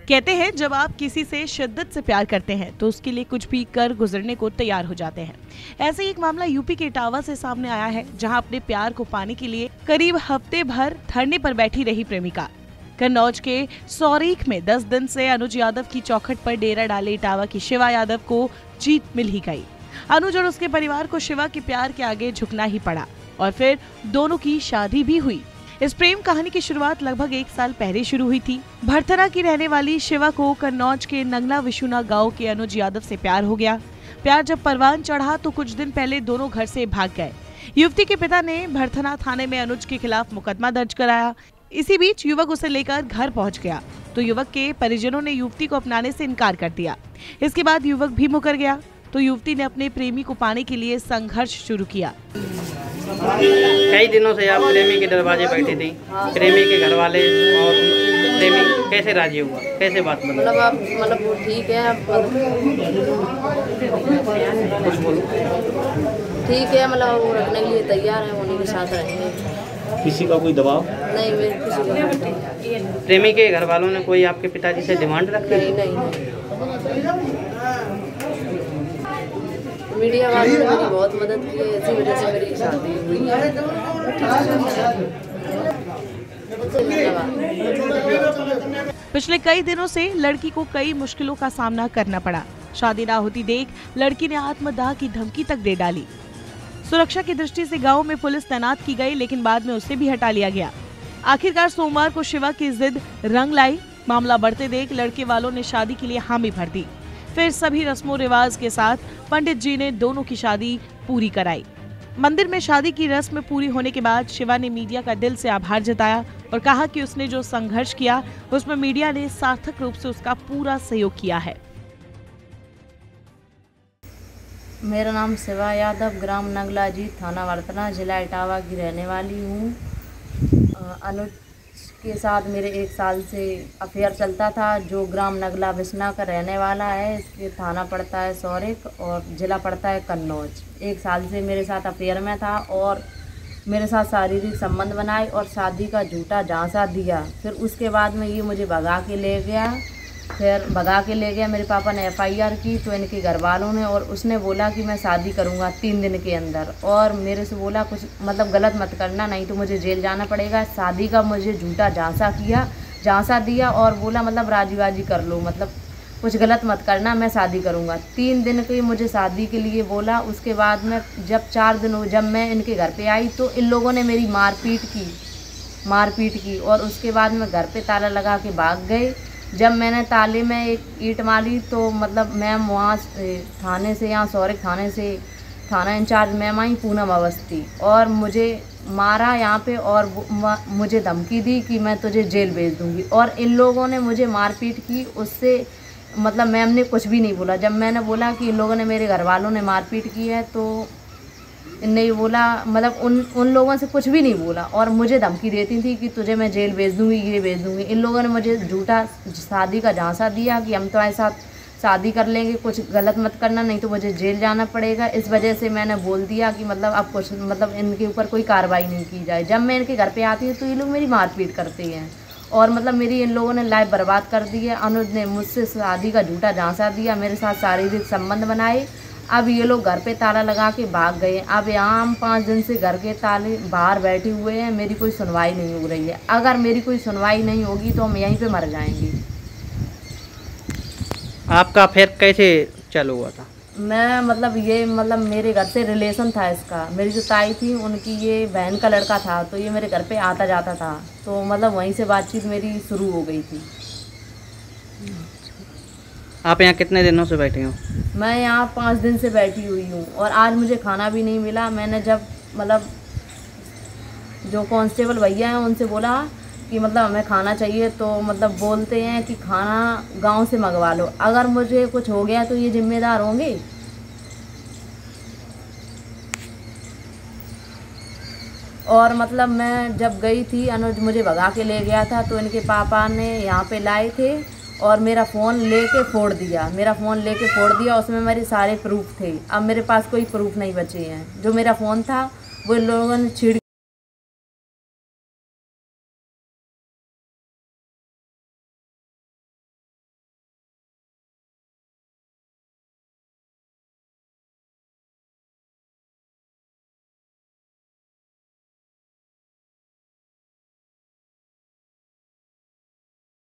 कहते हैं जब आप किसी से शिद्दत से प्यार करते हैं तो उसके लिए कुछ भी कर गुजरने को तैयार हो जाते हैं। ऐसे ही एक मामला यूपी के इटावा से सामने आया है, जहां अपने प्यार को पाने के लिए करीब हफ्ते भर धरने पर बैठी रही प्रेमिका। कन्नौज के सौरीख में 10 दिन से अनुज यादव की चौखट पर डेरा डाले इटावा की शिवा यादव को जीत मिल ही गई। अनुज और उसके परिवार को शिवा के प्यार के आगे झुकना ही पड़ा और फिर दोनों की शादी भी हुई। इस प्रेम कहानी की शुरुआत लगभग 1 साल पहले शुरू हुई थी। भरथरा की रहने वाली शिवा को कन्नौज के नंगला विशुना गांव के अनुज यादव से प्यार हो गया। प्यार जब परवान चढ़ा तो कुछ दिन पहले दोनों घर से भाग गए। युवती के पिता ने भरथरा थाने में अनुज के खिलाफ मुकदमा दर्ज कराया। इसी बीच युवक उसे लेकर घर पहुंच गया तो युवक के परिजनों ने युवती को अपनाने से इनकार कर दिया। इसके बाद युवक भी मुकर गया तो युवती ने अपने प्रेमी को पाने के लिए संघर्ष शुरू किया। कई दिनों से आप प्रेमी के दरवाजे बैठी थी, प्रेमी के घर वाले और प्रेमी कैसे राजी हुआ, कैसे बात बनी? मतलब वो ठीक है, कुछ बोलो। ठीक है, मतलब वो रखने के लिए तैयार है, उन्हीं के साथ रहेंगे। किसी का कोई दबाव नहीं, मेरे किसी का नहीं। प्रेमी के घर वालों ने कोई आपके पिताजी से डिमांड रखी? नहीं। मीडिया वालों ने मेरी बहुत मदद की है, इसी वजह से मेरी शादी हुई है। पिछले कई दिनों से लड़की को कई मुश्किलों का सामना करना पड़ा। शादी ना होती देख लड़की ने आत्मदाह की धमकी तक दे डाली। सुरक्षा की दृष्टि से गांव में पुलिस तैनात की गई, लेकिन बाद में उसे भी हटा लिया गया। आखिरकार सोमवार को शिवा की जिद रंग लाई। मामला बढ़ते देख लड़के वालों ने शादी के लिए हामी भर दी। फिर सभी रस्मों रिवाज के साथ पंडित जी ने दोनों की शादी पूरी कराई। मंदिर में शादी की रस्म पूरी होने के बाद शिवा ने मीडिया का दिल से आभार जताया और कहा कि उसने जो संघर्ष किया उसमें मीडिया ने सार्थक रूप से उसका पूरा सहयोग किया है। मेरा नाम शिवा यादव, ग्राम नंगला जी, थाना वर्तना, जिला इटावा की रहने वाली हूँ। अनुज के साथ मेरे 1 साल से अफेयर चलता था, जो ग्राम नगला विसना का रहने वाला है। इसके थाना पड़ता है सौरिक और जिला पड़ता है कन्नौज। 1 साल से मेरे साथ अफेयर में था और मेरे साथ शारीरिक संबंध बनाए और शादी का झूठा झांसा दिया। फिर उसके बाद में ये मुझे भगा के ले गया। मेरे पापा ने FIR की तो इनके घर वालों ने, और उसने बोला कि मैं शादी करूंगा 3 दिन के अंदर, और मेरे से बोला कुछ मतलब गलत मत करना, नहीं तो मुझे जेल जाना पड़ेगा। शादी का मुझे झूठा झांसा दिया और बोला मतलब राजी कर लो, मतलब कुछ गलत मत करना, मैं शादी करूंगा। 3 दिन की मुझे शादी के लिए बोला। उसके बाद में जब 4 दिन जब मैं इनके घर पे आई तो इन लोगों ने मेरी मारपीट की और उसके बाद में घर पे ताला लगा के भाग गए। जब मैंने ताले में एक ईंट मारी तो मतलब मैम वहाँ थाने से, यहाँ सौरिक थाने से थाना incharge ma'am I Poonam Awasthi, और मुझे मारा यहाँ पे और मुझे धमकी दी कि मैं तुझे जेल भेज दूँगी। और इन लोगों ने मुझे मारपीट की, उससे मतलब मैम ने कुछ भी नहीं बोला। जब मैंने बोला कि इन लोगों ने मेरे घर वालों ने मारपीट की है तो इनने ये बोला, मतलब उन लोगों से कुछ भी नहीं बोला और मुझे धमकी देती थी कि तुझे मैं जेल भेज दूँगी, ये भेज दूँगी। इन लोगों ने मुझे झूठा शादी का झांसा दिया कि हम तुम्हारे साथ शादी कर लेंगे, कुछ गलत मत करना, नहीं तो मुझे जेल जाना पड़ेगा। इस वजह से मैंने बोल दिया कि मतलब अब कुछ मतलब इनके ऊपर कोई कार्रवाई नहीं की जाए। जब मैं इनके घर पे आती हूँ तो ये लोग मेरी मारपीट करते हैं और मतलब मेरी इन लोगों ने लाइफ बर्बाद कर दी है। अनुज ने मुझसे शादी का झूठा झांसा दिया, मेरे साथ शारीरिक संबंध बनाए। अब ये लोग घर पे ताला लगा के भाग गए। अब यहाँ हम 5 दिन से घर के ताले बाहर बैठे हुए हैं, मेरी कोई सुनवाई नहीं हो रही है। अगर मेरी कोई सुनवाई नहीं होगी तो हम यहीं पे मर जाएंगे। आपका अफेयर कैसे चालू हुआ था? मैं मतलब मेरे घर से रिलेशन था इसका। मेरी जो ताई थी उनकी ये बहन का लड़का था, तो ये मेरे घर पे आता जाता था, तो मतलब वहीं से बातचीत मेरी शुरू हो गई थी। आप यहाँ कितने दिनों से बैठे हो? मैं यहाँ 5 दिन से बैठी हुई हूँ और आज मुझे खाना भी नहीं मिला। मैंने जब मतलब जो कांस्टेबल भैया हैं उनसे बोला कि मतलब हमें खाना चाहिए, तो मतलब बोलते हैं कि खाना गांव से मंगवा लो, अगर मुझे कुछ हो गया तो ये जिम्मेदार होंगे। और मतलब मैं जब गई थी, अनुज मुझे भगा के ले गया था, तो इनके पापा ने यहाँ पे लाए थे और मेरा फ़ोन लेके फोड़ दिया। उसमें मेरे सारे प्रूफ थे। अब मेरे पास कोई प्रूफ नहीं बचे हैं। जो मेरा फ़ोन था वो इन लोगों ने छीड़